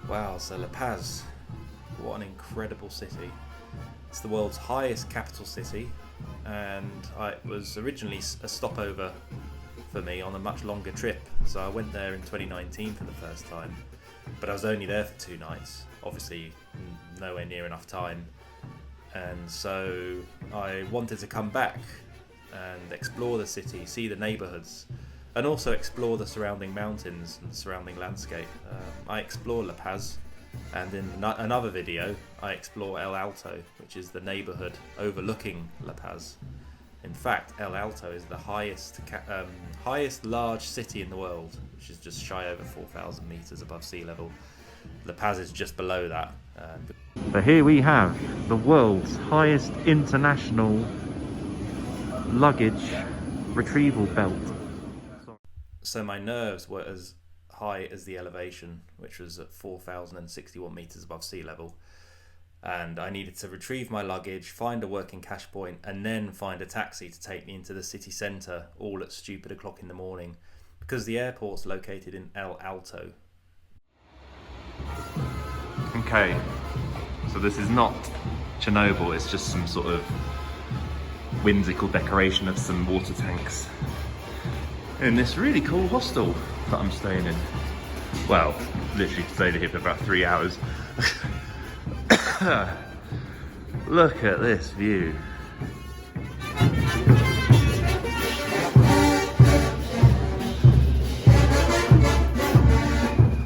Wow, so La Paz, what an incredible city. It's the world's highest capital city, and it was originally a stopover for me on a much longer trip. So I went there in 2019 for the first time, but I was only there for 2 nights, obviously nowhere near enough time. And so I wanted to come back and explore the city, see the neighbourhoods, and also explore the surrounding mountains and the surrounding landscape. I explore La Paz, and in another video I explore El Alto, which is the neighbourhood overlooking La Paz. In fact, El Alto is the highest large city in the world, which is just shy over 4,000 metres above sea level. La Paz is just below that. So here we have the world's highest international luggage retrieval belt. So my nerves were as high as the elevation, which was at 4,061 metres above sea level. And I needed to retrieve my luggage, find a working cash point, and then find a taxi to take me into the city centre, all at stupid o'clock in the morning, because the airport's located in El Alto. Okay, so this is not Chernobyl, it's just some sort of whimsical decoration of some water tanks in this really cool hostel that I'm staying in. Well, literally stayed here for about 3 hours. Look at this view.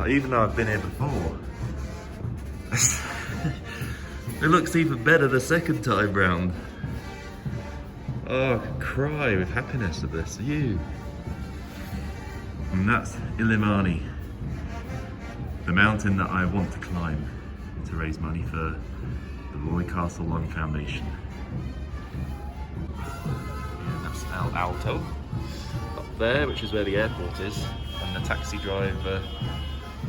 Even though I've been here before, it looks even better the second time round. Oh, I could cry with happiness at this view. And that's Illimani, the mountain that I want to climb to raise money for the Roy Castle Lung Foundation. Yeah, that's El Alto up there, which is where the airport is, and the taxi driver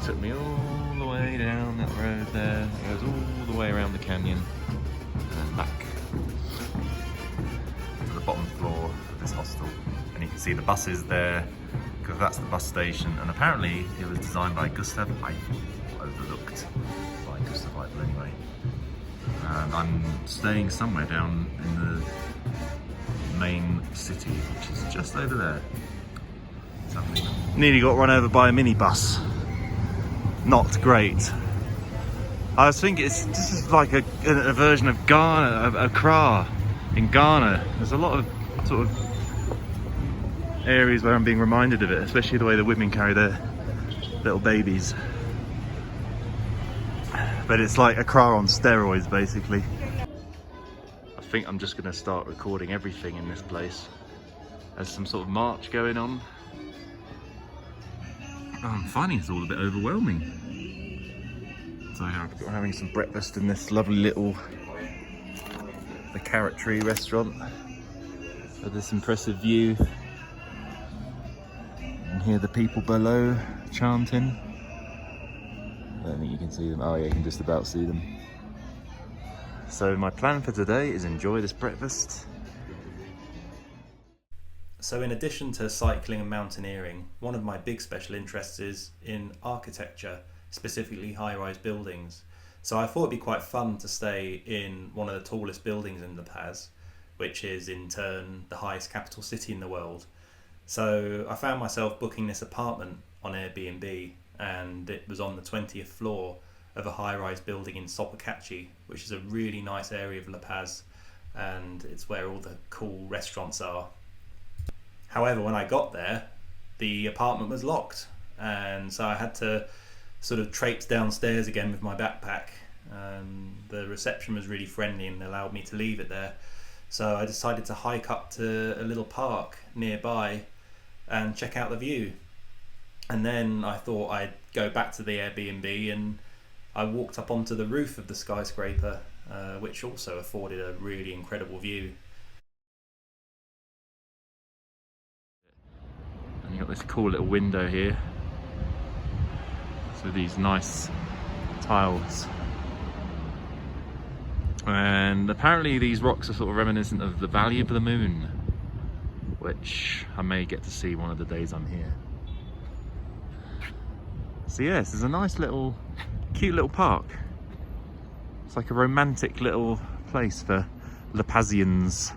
took me all the way down that road there. It goes all the way around the canyon and back to the bottom floor of this hostel. And you can see the buses there, because that's the bus station. And apparently it was designed by Gustav Eiffel, overlooked by Gustav Eiffel anyway. And I'm staying somewhere down in the main city, which is just over there. Nearly got run over by a minibus. Not great. I was thinking this is like a version of Ghana, Accra in Ghana. There's a lot of sort of areas where I'm being reminded of it, especially the way the women carry their little babies. But it's like Accra on steroids, basically. I think I'm just going to start recording everything in this place. There's some sort of march going on. I'm finding it's all a bit overwhelming. So we're having some breakfast in this lovely little, the Carrot Tree restaurant with this impressive view. And hear the people below chanting. I don't think you can see them. Oh yeah, you can just about see them. So my plan for today is enjoy this breakfast. So in addition to cycling and mountaineering, one of my big special interests is in architecture, specifically high-rise buildings. So I thought it'd be quite fun to stay in one of the tallest buildings in La Paz, which is in turn the highest capital city in the world. So I found myself booking this apartment on Airbnb, and it was on the 20th floor of a high-rise building in Sopocachi, which is a really nice area of La Paz, and it's where all the cool restaurants are. However, when I got there, the apartment was locked, and so I had to sort of traipse downstairs again with my backpack. The reception was really friendly and allowed me to leave it there. So I decided to hike up to a little park nearby and check out the view. And then I thought I'd go back to the Airbnb, and I walked up onto the roof of the skyscraper, which also afforded a really incredible view. And you've got this cool little window here. So these nice tiles. And apparently these rocks are sort of reminiscent of the Valley of the Moon, which I may get to see one of the days I'm here. So yes, there's a nice little Cute little park. It's like a romantic little place for La Pazians.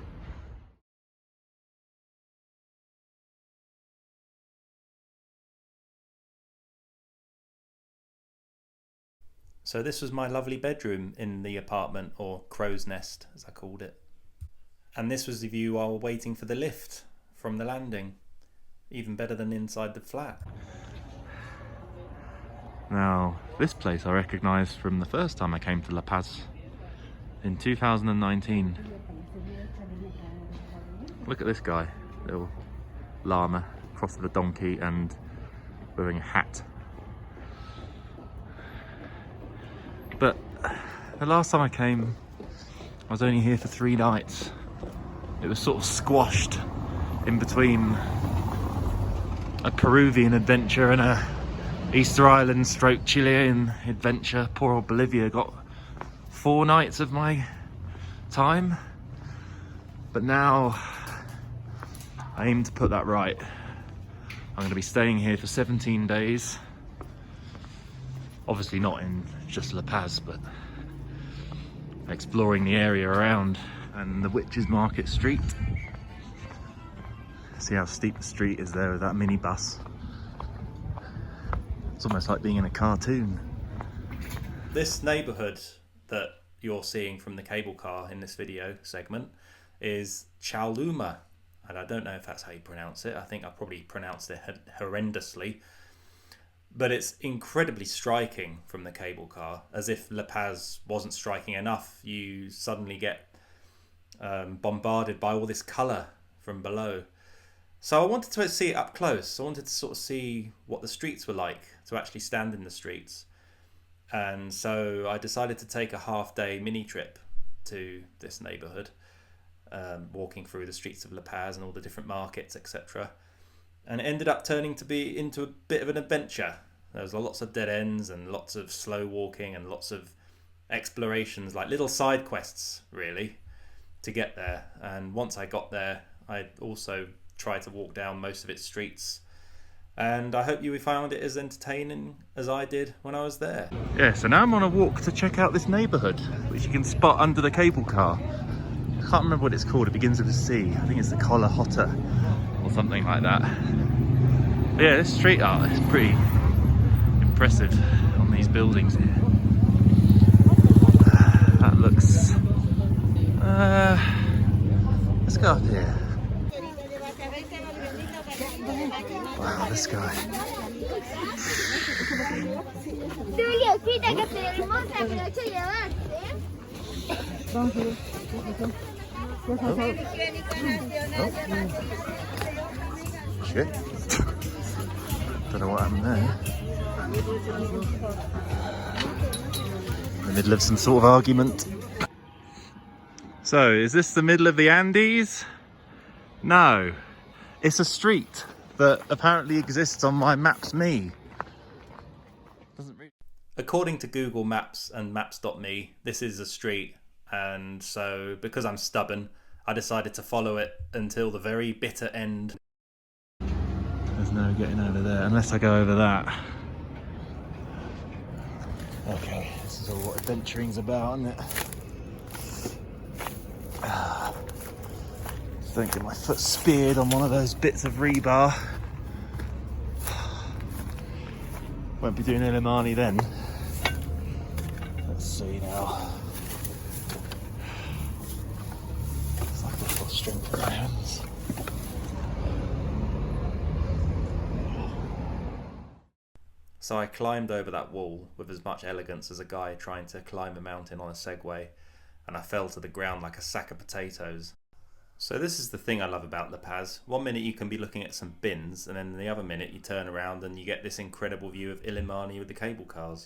So this was my lovely bedroom in the apartment, or crow's nest as I called it. And this was the view while waiting for the lift from the landing. Even better than inside the flat. Now, this place I recognised from the first time I came to La Paz in 2019. Look at this guy, little llama, cross with a donkey and wearing a hat. But the last time I came, I was only here for 3 nights. It was sort of squashed in between a Peruvian adventure and a Easter Island stroke Chilean adventure. Poor old Bolivia got 4 nights of my time. But now I aim to put that right. I'm going to be staying here for 17 days. Obviously not in just La Paz, but exploring the area around and the Witches Market Street. See how steep the street is there with that minibus. It's almost like being in a cartoon. This neighbourhood that you're seeing from the cable car in this video segment is Chaluma. And I don't know if that's how you pronounce it. I think I probably pronounced it horrendously. But it's incredibly striking from the cable car. As if La Paz wasn't striking enough, you suddenly get bombarded by all this colour from below. So I wanted to see it up close. I wanted to sort of see what the streets were like, to actually stand in the streets. And so I decided to take a half-day mini trip to this neighbourhood, walking through the streets of La Paz and all the different markets, etc. And it ended up turning to be into a bit of an adventure. There was lots of dead ends and lots of slow walking and lots of explorations, like little side quests, really, to get there. And once I got there, I also tried to walk down most of its streets. And I hope you found it as entertaining as I did when I was there. Yeah, so now I'm on a walk to check out this neighbourhood, which you can spot under the cable car. I can't remember what it's called. It begins with a C. I think it's the Cola Hotta or something like that. But yeah, this street art is pretty impressive on these buildings here. That looks... let's go up here. Wow, this guy. Shit. Don't know what happened there. In the middle of some sort of argument. So, is this the middle of the Andes? No. It's a street that apparently exists on my Maps.me. According to Google Maps and Maps.me, this is a street, and so because I'm stubborn, I decided to follow it until the very bitter end. There's no getting over there unless I go over that. Okay, this is all what adventuring's about, isn't it? Don't get my foot speared on one of those bits of rebar. Won't be doing Ilimani then. Let's see now. It's like I've got strength in my hands. So I climbed over that wall with as much elegance as a guy trying to climb a mountain on a Segway, and I fell to the ground like a sack of potatoes. So this is the thing I love about La Paz. 1 minute you can be looking at some bins, and then the other minute you turn around and you get this incredible view of Ilimani with the cable cars.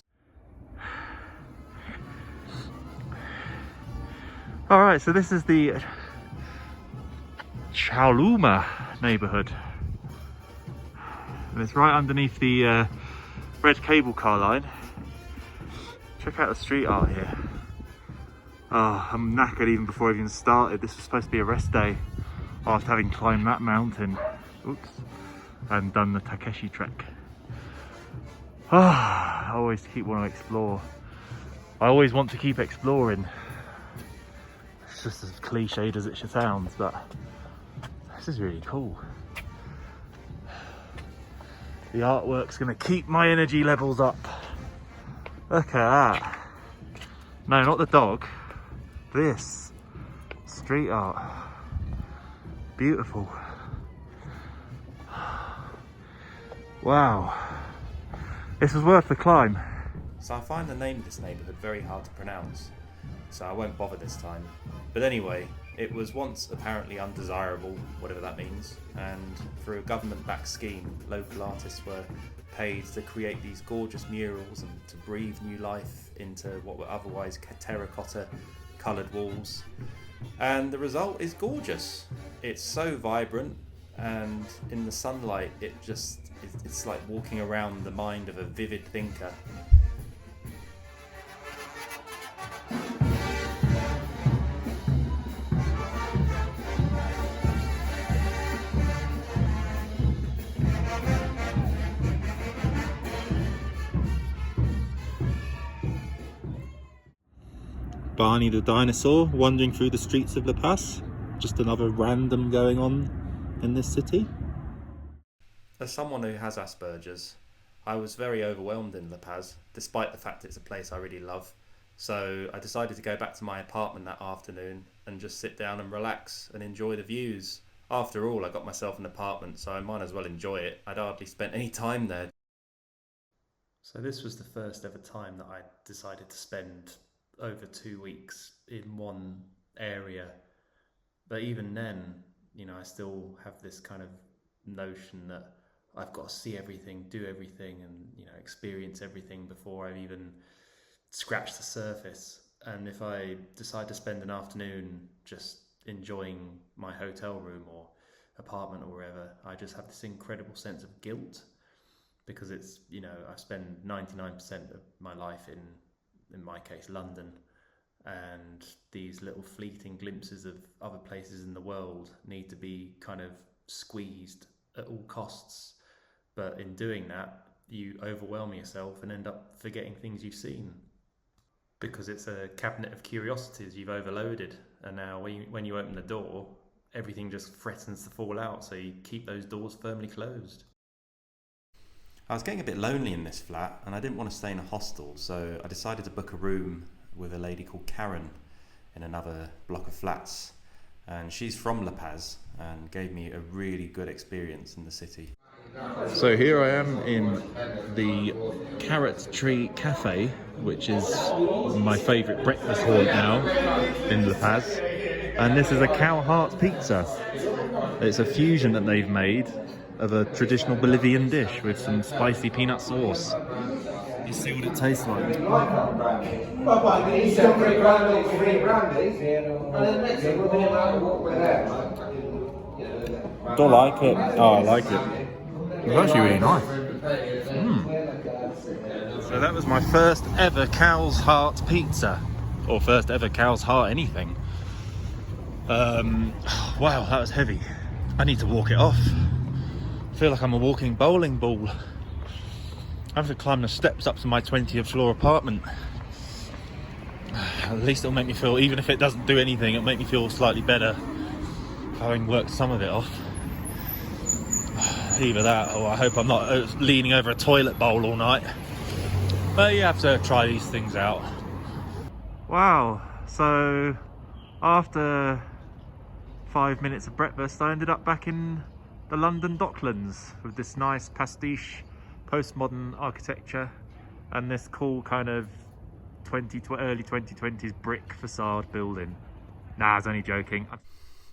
Alright, so this is the Chaluma neighbourhood. And it's right underneath the red cable car line. Check out the street art here. Oh, I'm knackered even before I even started. This was supposed to be a rest day after having climbed that mountain. Oops. And done the Takeshi trek. I always keep wanting to explore. I always want to keep exploring. It's just as cliched as it sounds, but this is really cool. The artwork's gonna keep my energy levels up. Look at that. No, not the dog. This. Street art. Beautiful. Wow. This was worth the climb. So I find the name of this neighbourhood very hard to pronounce, so I won't bother this time. But anyway, it was once apparently undesirable, whatever that means, and through a government-backed scheme, local artists were paid to create these gorgeous murals and to breathe new life into what were otherwise terracotta coloured walls. And the result is gorgeous. It's so vibrant, and in the sunlight it's like walking around the mind of a vivid thinker. Barney the dinosaur wandering through the streets of La Paz. Just another random going on in this city. As someone who has Asperger's, I was very overwhelmed in La Paz, despite the fact it's a place I really love. So I decided to go back to my apartment that afternoon and just sit down and relax and enjoy the views. After all, I got myself an apartment, so I might as well enjoy it. I'd hardly spent any time there. So this was the first ever time that I decided to spend over 2 weeks in one area. But even then, you know, I still have this kind of notion that I've got to see everything, do everything, and, you know, experience everything before I've even scratched the surface. And if I decide to spend an afternoon just enjoying my hotel room or apartment or wherever, I just have this incredible sense of guilt, because it's, you know, I spend 99% of my life in my case, London, and these little fleeting glimpses of other places in the world need to be kind of squeezed at all costs. But in doing that, you overwhelm yourself and end up forgetting things you've seen, because it's a cabinet of curiosities you've overloaded, and now when you open the door, everything just threatens to fall out, so you keep those doors firmly closed. I was getting a bit lonely in this flat, and I didn't want to stay in a hostel, so I decided to book a room with a lady called Karen in another block of flats. And she's from La Paz and gave me a really good experience in the city. So here I am in the Carrot Tree Cafe, which is my favourite breakfast haunt now in La Paz. And this is a cow heart pizza. It's a fusion that they've made of a traditional Bolivian dish with some spicy peanut sauce. You see what it tastes like. Don't like it. Oh, I like it. It's actually really nice. So that was my first ever cow's heart pizza, or first ever cow's heart anything. Wow, that was heavy. I need to walk it off. I feel like I'm a walking bowling ball. I have to climb the steps up to my 20th floor apartment. At least it'll make me feel, even if it doesn't do anything, it'll make me feel slightly better having worked some of it off. Either that, or I hope I'm not leaning over a toilet bowl all night. But you have to try these things out. Wow, so after 5 minutes of breakfast, I ended up back in the London Docklands with this nice pastiche postmodern architecture and this cool kind of early 2020s brick facade building. Nah, I was only joking.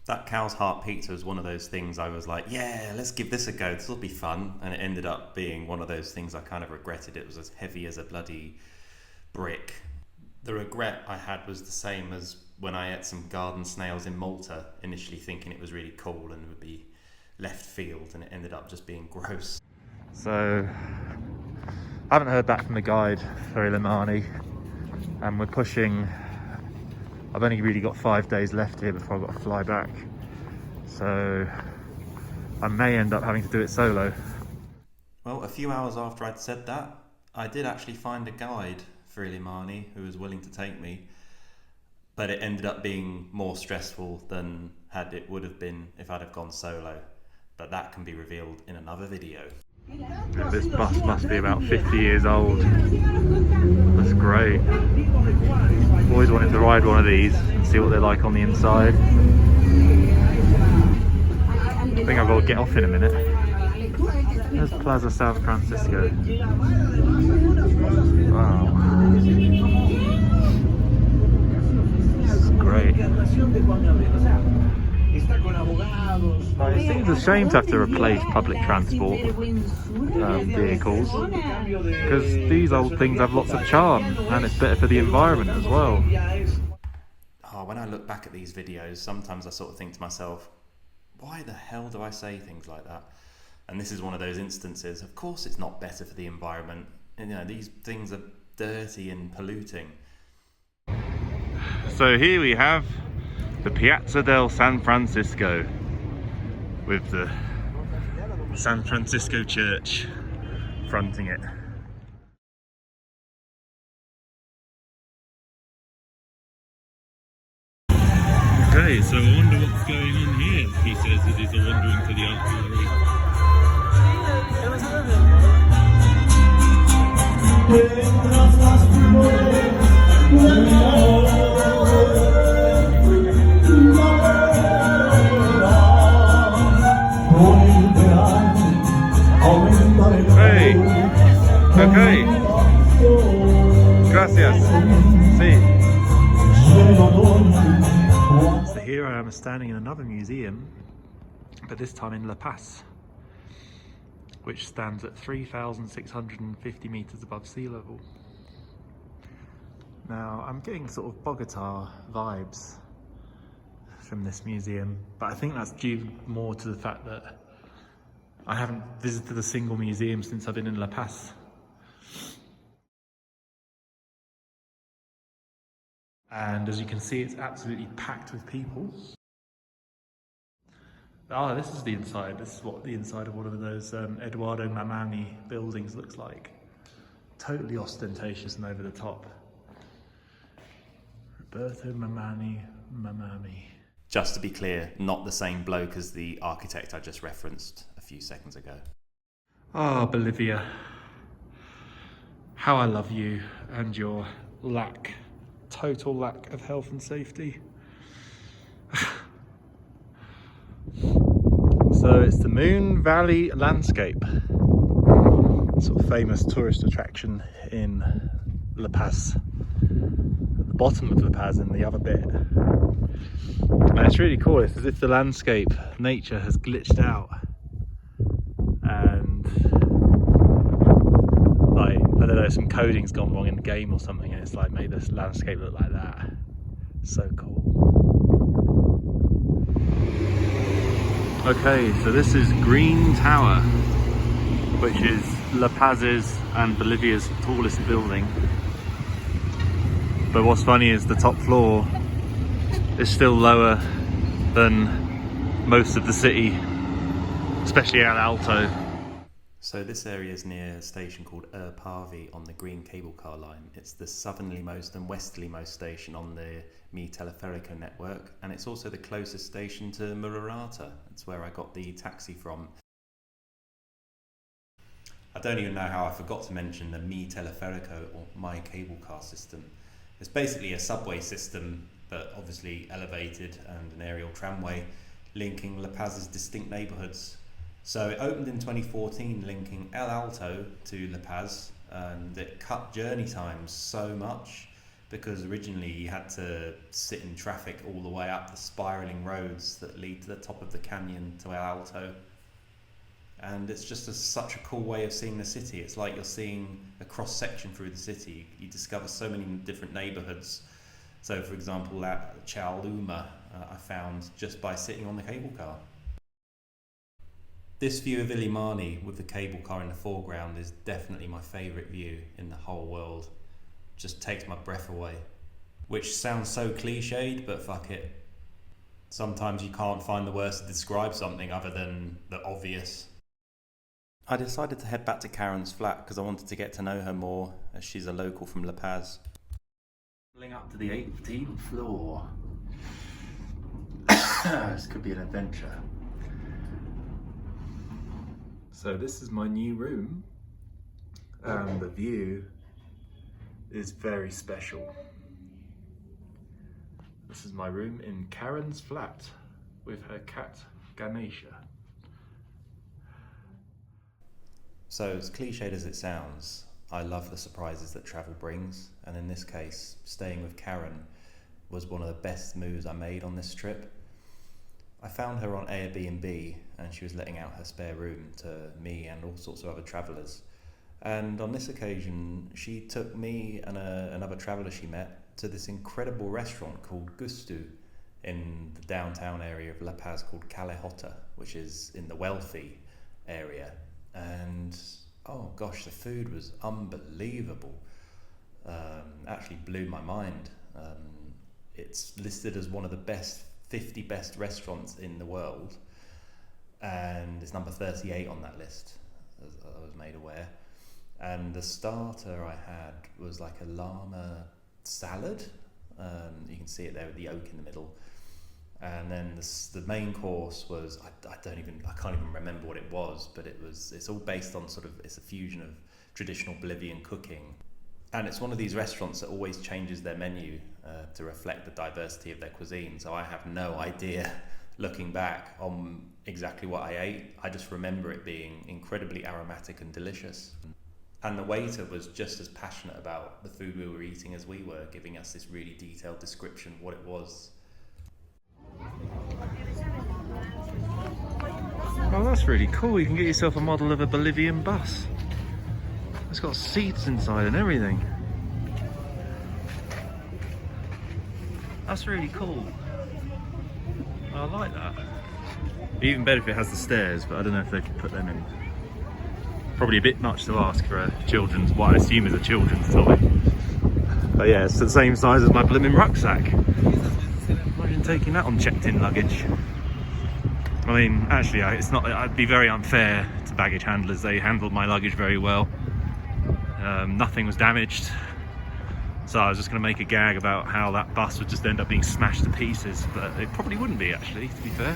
That cow's heart pizza was one of those things I was like, yeah, let's give this a go, this will be fun. And it ended up being one of those things I kind of regretted. It was as heavy as a bloody brick. The regret I had was the same as when I ate some garden snails in Malta, initially thinking it was really cool and would be left field, and it ended up just being gross. So I haven't heard back from the guide for Illimani, and we're pushing. I've only really got 5 days left here before I've got to fly back, so I may end up having to do it solo. Well, a few hours after I'd said that, I did actually find a guide for Illimani who was willing to take me, but it ended up being more stressful than it would have been if I'd have gone solo. But that can be revealed in another video. This bus must be about 50 years old. That's great. Always wanted to ride one of these and see what they're like on the inside. I think I've got to get off in a minute. There's Plaza San Francisco. Wow. This is great. It seems a shame to have to replace public transport vehicles, because these old things have lots of charm and it's better for the environment as well. When I look back at these videos, sometimes I sort of think to myself, why the hell do I say things like that? And this is one of those instances. Of course it's not better for the environment. And, these things are dirty and polluting. So here we have the Piazza del San Francisco with the San Francisco Church fronting it. Okay, so I wonder what's going on here. He says as he's wandering to the art gallery. Hey, okay. Gracias. Sí. So here I am standing in another museum, but this time in La Paz, which stands at 3,650 meters above sea level. Now I'm getting sort of Bogota vibes from this museum, but I think that's due more to the fact that I haven't visited a single museum since I've been in La Paz. And as you can see, it's absolutely packed with people. This is the inside. This is what the inside of one of those Eduardo Mamani buildings looks like. Totally ostentatious and over the top. Roberto Mamani. Just to be clear, not the same bloke as the architect I just referenced a few seconds ago. Bolivia. How I love you and your total lack of health and safety. So it's the Moon Valley landscape, sort of famous tourist attraction in La Paz, at the bottom of La Paz in the other bit. And it's really cool. It's as if the landscape, nature has glitched out and like, I don't know, some coding's gone wrong in the game or something, and it's like made this landscape look like that. So cool. Okay, so this is Green Tower, which is La Paz's and Bolivia's tallest building. But what's funny is the top floor is still lower than most of the city, especially El Alto. So this area is near a station called Parvi on the green cable car line. It's the southerlymost and westerlymost station on the Mi Teleferico network, and it's also the closest station to Mururata. That's where I got the taxi from. I don't even know how I forgot to mention the Mi Teleferico, or My Cable Car system. It's basically a subway system, but obviously elevated, and an aerial tramway linking La Paz's distinct neighbourhoods. So it opened in 2014, linking El Alto to La Paz, and it cut journey times so much because originally you had to sit in traffic all the way up the spiralling roads that lead to the top of the canyon to El Alto. And it's just such a cool way of seeing the city. It's like you're seeing a cross section through the city. You discover so many different neighbourhoods. So for example, Chauluma I found just by sitting on the cable car. This view of Illimani with the cable car in the foreground is definitely my favourite view in the whole world. Just takes my breath away. Which sounds so cliched, but fuck it. Sometimes you can't find the words to describe something other than the obvious. I decided to head back to Karen's flat because I wanted to get to know her more, as she's a local from La Paz. Traveling up to the 18th floor. This could be an adventure. So this is my new room, and the view is very special. This is my room in Karen's flat with her cat Ganesha. So, as cliched as it sounds, I love the surprises that travel brings, and in this case, staying with Karen was one of the best moves I made on this trip. I found her on Airbnb, and she was letting out her spare room to me and all sorts of other travellers. And on this occasion, she took me and another traveller she met to this incredible restaurant called Gustu in the downtown area of La Paz called Calejota, which is in the wealthy area. And oh gosh, the food was unbelievable. Actually blew my mind. It's listed as one of the 50 best restaurants in the world, and it's number 38 on that list, as I was made aware. And the starter I had was like a llama salad. You can see it there with the oak in the middle. And then the main course was, I can't even remember what it was, but it's all based on it's a fusion of traditional Bolivian cooking. And it's one of these restaurants that always changes their menu to reflect the diversity of their cuisine. So I have no idea, looking back, on exactly what I ate. I just remember it being incredibly aromatic and delicious. And the waiter was just as passionate about the food we were eating as we were, giving us this really detailed description of what it was. Oh, that's really cool. You can get yourself a model of a Bolivian bus. It's got seats inside and everything. That's really cool. I like that. Even better if it has the stairs, but I don't know if they could put them in. Probably a bit much to ask for a children's, what I assume is a children's toy. But yeah, it's the same size as my blooming rucksack. Imagine taking that on checked-in luggage. I mean, actually, it's not. I'd be very unfair to baggage handlers. They handled my luggage very well. Nothing was damaged. So I was just going to make a gag about how that bus would just end up being smashed to pieces, but it probably wouldn't be, actually, to be fair.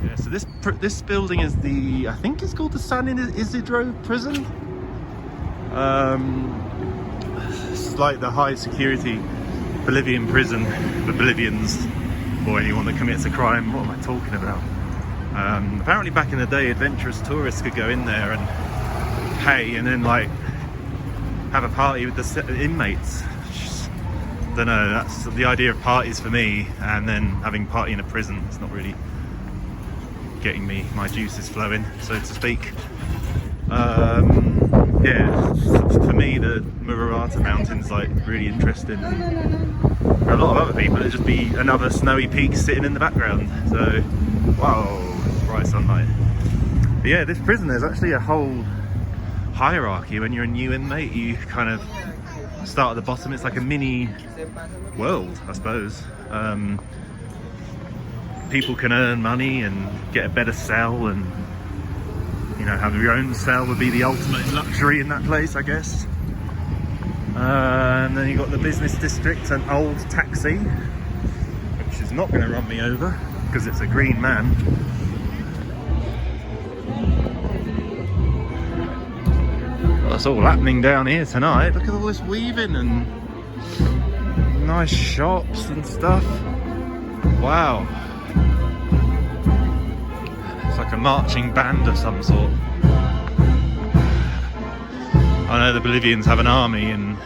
Yeah, so this building is I think it's called the San Isidro prison. It's like the high security Bolivian prison for Bolivians or anyone that commits a crime. What am I talking about? Apparently back in the day, adventurous tourists could go in there and pay and then like have a party with the inmates. Don't know, that's the idea of parties for me, and then having a party in a prison. It's not really getting my juices flowing, so to speak. Yeah, for me the Mururata Mountain's like really interesting. For a lot of other people it'd just be another snowy peak sitting in the background. So, wow, bright sunlight. But yeah, this prison, there's actually a whole hierarchy. When you're a new inmate, you kind of start at the bottom. It's like a mini world, I suppose. People can earn money and get a better cell, and have your own cell would be the ultimate luxury in that place, I guess. And then you got the business district, an old taxi, which is not going to run me over because it's a green man. That's all happening down here tonight. Look at all this weaving and nice shops and stuff. Wow. It's like a marching band of some sort. I know the Bolivians have an army, and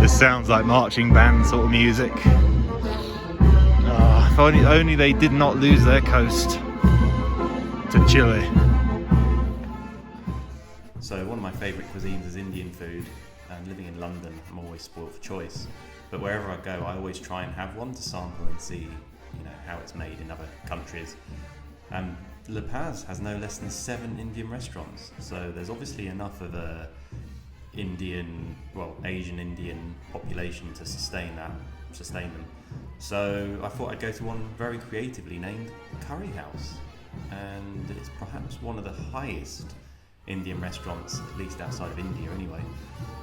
this sounds like marching band sort of music. If only they did not lose their coast to Chile. So one of my favourite cuisines is Indian food, and living in London I'm always spoiled for choice, but wherever I go I always try and have one to sample and see how it's made in other countries. And La Paz has no less than 7 Indian restaurants, so there's obviously enough of a Asian Indian population to sustain them. So I thought I'd go to one very creatively named Curry House. and it's perhaps one of the highest Indian restaurants, at least outside of India anyway,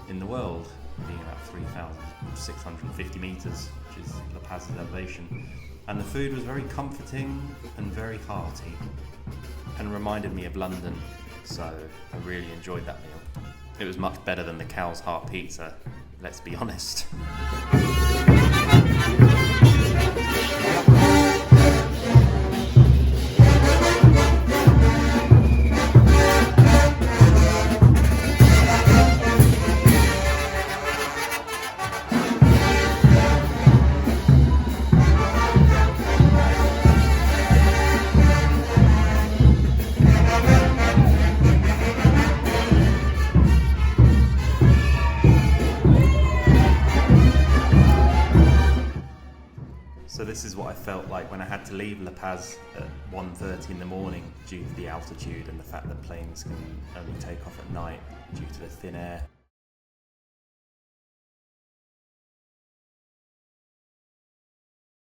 in the world, being about 3,650 metres, which is La Paz's elevation. And the food was very comforting and very hearty, and reminded me of London, so I really enjoyed that meal. It was much better than the Cow's Heart pizza, let's be honest. So this is what I felt like when I had to leave La Paz at 1:30 in the morning due to the altitude and the fact that planes can only take off at night due to the thin air.